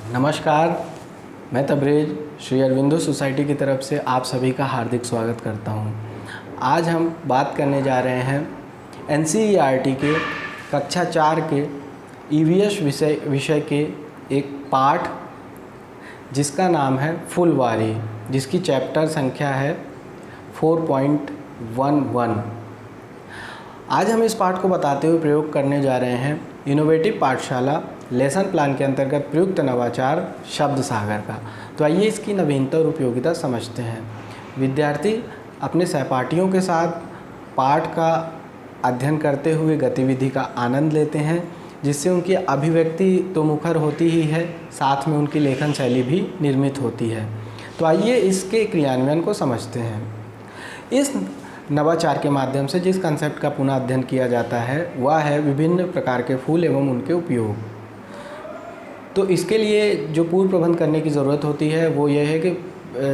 नमस्कार, मैं तबरेज़ श्री अरविंदो सोसाइटी की तरफ से आप सभी का हार्दिक स्वागत करता हूं। आज हम बात करने जा रहे हैं एनसीईआरटी के कक्षा 4 के ईवीएस विषय के एक पाठ जिसका नाम है फुलवारी, जिसकी चैप्टर संख्या है 4.11। आज हम इस पाठ को बताते हुए प्रयोग करने जा रहे हैं इनोवेटिव पाठशाला लेसन प्लान के अंतर्गत प्रयुक्त नवाचार शब्द सागर का। तो आइए इसकी नवीनता और उपयोगिता समझते हैं। विद्यार्थी अपने सहपाठियों के साथ पाठ का अध्ययन करते हुए गतिविधि का आनंद लेते हैं, जिससे उनकी अभिव्यक्ति तो मुखर होती ही है, साथ में उनकी लेखन शैली भी निर्मित होती है। तो आइए इसके क्रियान्वयन को समझते हैं। इस नवाचार के माध्यम से जिस कंसेप्ट का पुनः अध्ययन किया जाता है वह है विभिन्न प्रकार के फूल एवं उनके उपयोग। तो इसके लिए जो पूर्व प्रबंध करने की ज़रूरत होती है वो ये है कि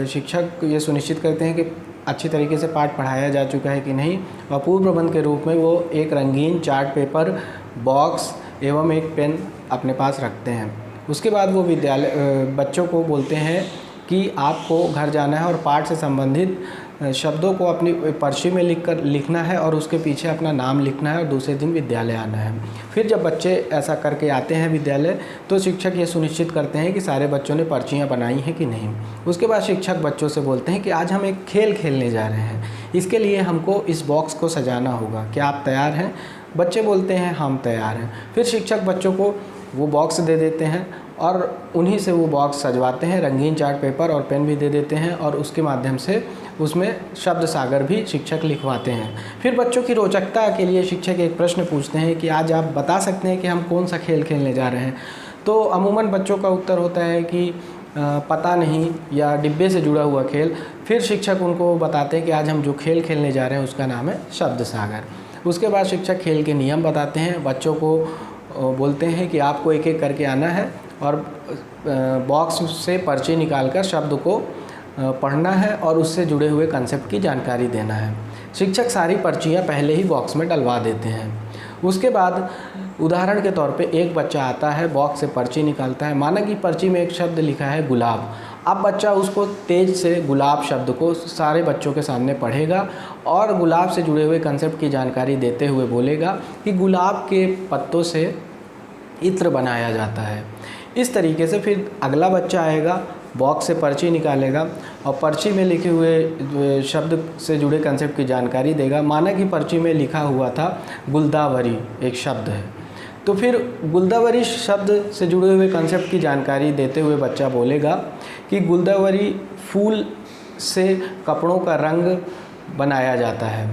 शिक्षक ये सुनिश्चित करते हैं कि अच्छी तरीके से पाठ पढ़ाया जा चुका है कि नहीं, और पूर्व प्रबंध के रूप में वो एक रंगीन चार्ट पेपर, बॉक्स एवं एक पेन अपने पास रखते हैं। उसके बाद वो बच्चों को बोलते हैं कि आपको घर जाना है और पाठ से संबंधित शब्दों को अपनी पर्ची में लिखना है और उसके पीछे अपना नाम लिखना है और दूसरे दिन विद्यालय आना है। फिर जब बच्चे ऐसा करके आते हैं विद्यालय तो शिक्षक ये सुनिश्चित करते हैं कि सारे बच्चों ने पर्चियाँ बनाई हैं कि नहीं। उसके बाद शिक्षक बच्चों से बोलते हैं कि आज हम एक खेल खेलने जा रहे हैं, इसके लिए हमको इस बॉक्स को सजाना होगा, क्या आप तैयार हैं? बच्चे बोलते हैं हम तैयार हैं। फिर शिक्षक बच्चों को वो बॉक्स दे देते हैं और उन्हीं से वो बॉक्स सजवाते हैं, रंगीन चार्ट पेपर और पेन भी दे देते हैं और उसके माध्यम से उसमें शब्द सागर भी शिक्षक लिखवाते हैं। फिर बच्चों की रोचकता के लिए शिक्षक एक प्रश्न पूछते हैं कि आज आप बता सकते हैं कि हम कौन सा खेल खेलने जा रहे हैं? तो अमूमन बच्चों का उत्तर होता है कि पता नहीं, या डिब्बे से जुड़ा हुआ खेल। फिर शिक्षक उनको बताते हैं कि आज हम जो खेल खेलने जा रहे हैं उसका नाम है शब्द सागर। उसके बाद शिक्षक खेल के नियम बताते हैं, बच्चों को बोलते हैं कि आपको एक एक करके आना है और बॉक्स से पर्ची निकालकर शब्द को पढ़ना है और उससे जुड़े हुए कंसेप्ट की जानकारी देना है। शिक्षक सारी पर्चियाँ पहले ही बॉक्स में डलवा देते हैं। उसके बाद उदाहरण के तौर पे एक बच्चा आता है, बॉक्स से पर्ची निकालता है। माना कि पर्ची में एक शब्द लिखा है गुलाब। अब बच्चा उसको तेज़ से गुलाब शब्द को सारे बच्चों के सामने पढ़ेगा और गुलाब से जुड़े हुए कंसेप्ट की जानकारी देते हुए बोलेगा कि गुलाब के पत्तों से इत्र बनाया जाता है। इस तरीके से फिर अगला बच्चा आएगा, बॉक्स से पर्ची निकालेगा और पर्ची में लिखे हुए शब्द से जुड़े कंसेप्ट की जानकारी देगा। माना कि पर्ची में लिखा हुआ था गुलदावरी एक शब्द है, तो फिर गुलदावरी शब्द से जुड़े हुए कंसेप्ट की जानकारी देते हुए बच्चा बोलेगा कि गुलदावरी फूल से कपड़ों का रंग बनाया जाता है।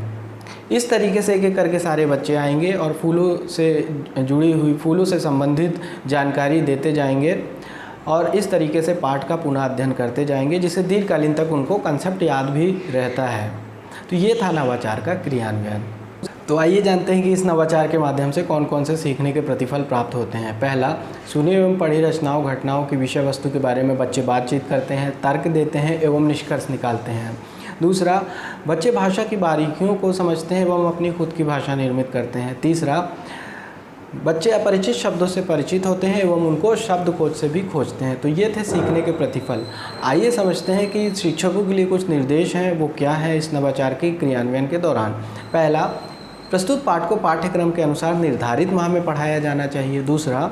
इस तरीके से एक एक करके सारे बच्चे आएंगे और फूलों से संबंधित जानकारी देते जाएंगे और इस तरीके से पाठ का पुनः अध्ययन करते जाएंगे, जिससे दीर्घकालीन तक उनको कंसेप्ट याद भी रहता है। तो ये था नवाचार का क्रियान्वयन। तो आइए जानते हैं कि इस नवाचार के माध्यम से कौन कौन से सीखने के प्रतिफल प्राप्त होते हैं। पहला, सुनी एवं पढ़ी रचनाओं घटनाओं की विषय वस्तु के बारे में बच्चे बातचीत करते हैं, तर्क देते हैं एवं निष्कर्ष निकालते हैं। दूसरा, बच्चे भाषा की बारीकियों को समझते हैं एवं अपनी खुद की भाषा निर्मित करते हैं। तीसरा, बच्चे अपरिचित शब्दों से परिचित होते हैं एवं उनको शब्दकोश से भी खोजते हैं। तो ये थे सीखने के प्रतिफल। आइए समझते हैं कि शिक्षकों के लिए कुछ निर्देश हैं, वो क्या है इस नवाचार के क्रियान्वयन के दौरान। पहला, प्रस्तुत पाठ को पाठ्यक्रम के अनुसार निर्धारित माह में पढ़ाया जाना चाहिए। दूसरा,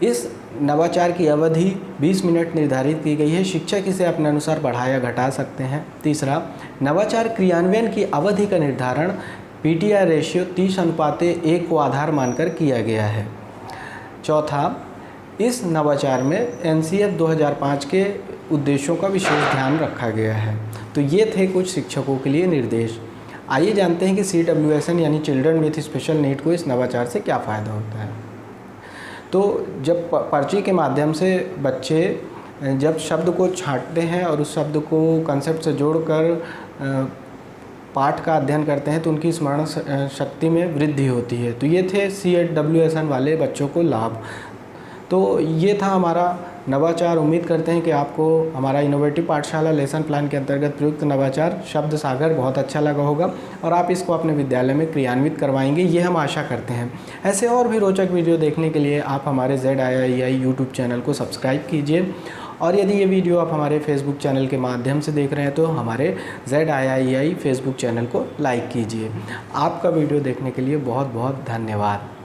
इस नवाचार की अवधि 20 मिनट निर्धारित की गई है, शिक्षक इसे अपने अनुसार बढ़ाया घटा सकते हैं। तीसरा, नवाचार क्रियान्वयन की अवधि का निर्धारण PTR रेशियो 30:1 को आधार मानकर किया गया है। चौथा, इस नवाचार में NCF 2005 के उद्देश्यों का विशेष ध्यान रखा गया है। तो ये थे कुछ शिक्षकों के लिए निर्देश। आइए जानते हैं कि CWSN यानी चिल्ड्रन विथ स्पेशल नीड को इस नवाचार से क्या फ़ायदा होता है। तो जब पर्ची के माध्यम से बच्चे जब शब्द को छांटते हैं और उस शब्द को कंसेप्ट से जोड़कर पाठ का अध्ययन करते हैं तो उनकी स्मरण शक्ति में वृद्धि होती है। तो ये थे CWSN वाले बच्चों को लाभ। तो ये था हमारा नवाचार। उम्मीद करते हैं कि आपको हमारा इनोवेटिव पाठशाला लेसन प्लान के अंतर्गत प्रयुक्त नवाचार शब्द सागर बहुत अच्छा लगा होगा और आप इसको अपने विद्यालय में क्रियान्वित करवाएंगे, ये हम आशा करते हैं। ऐसे और भी रोचक वीडियो देखने के लिए आप हमारे ZIII यूट्यूब चैनल को सब्सक्राइब कीजिए और यदि ये वीडियो आप हमारे फेसबुक चैनल के माध्यम से देख रहे हैं तो हमारे ZIII फेसबुक चैनल को लाइक कीजिए। आपका वीडियो देखने के लिए बहुत बहुत धन्यवाद।